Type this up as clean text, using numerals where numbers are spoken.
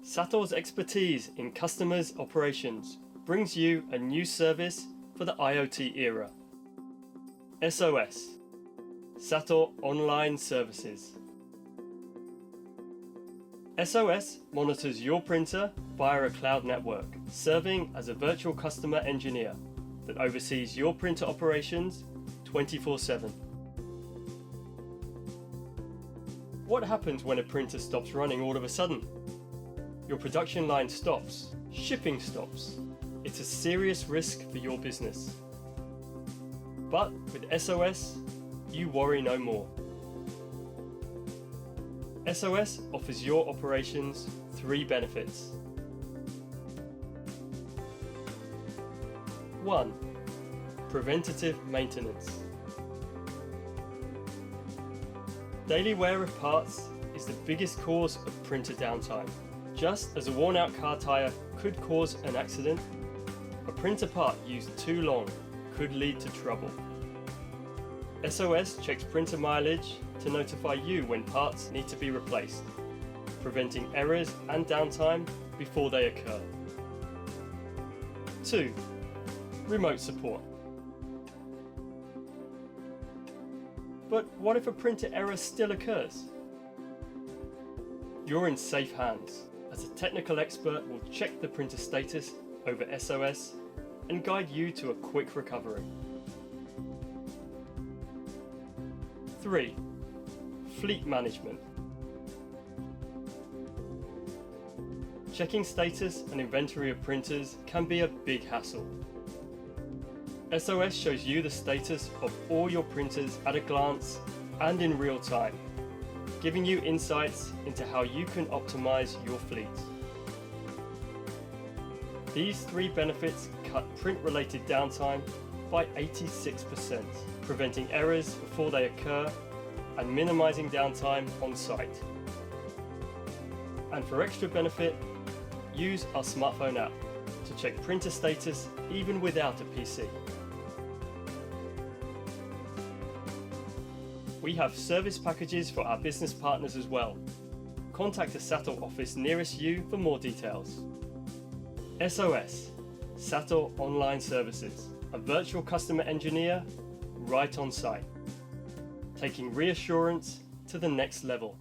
SATO's expertise in customers' operations brings you a new service for the IoT era. SOS, SATO Online Services. SOS monitors your printer via a cloud network, serving as a virtual customer engineer that oversees your printer operations 24/7. What happens when a printer stops running all of a sudden? Your production line stops, shipping stops. It's a serious risk for your business. But with SOS, you worry no more. SOS offers your operations 3 benefits. 1. Preventative maintenance. Daily wear of parts is the biggest cause of printer downtime. Just as a worn-out car tire could cause an accident, a printer part used too long could lead to trouble. SOS checks printer mileage to notify you when parts need to be replaced, preventing errors and downtime before they occur. 2. Remote support. But what if a printer error still occurs? You're in safe hands, as a technical expert will check the printer status over SOS and guide you to a quick recovery. 3. Fleet management. Checking status and inventory of printers can be a big hassle. SOS shows you the status of all your printers at a glance and in real time, giving you insights into how you can optimize your fleet. These 3 benefits cut print-related downtime by 86%, preventing errors before they occur and minimizing downtime on site. And for extra benefit, use our smartphone app to check printer status even without a PC. We have service packages for our business partners as well. Contact the SATO office nearest you for more details. SOS, SATO Online Services, a virtual customer engineer right on site, taking reassurance to the next level.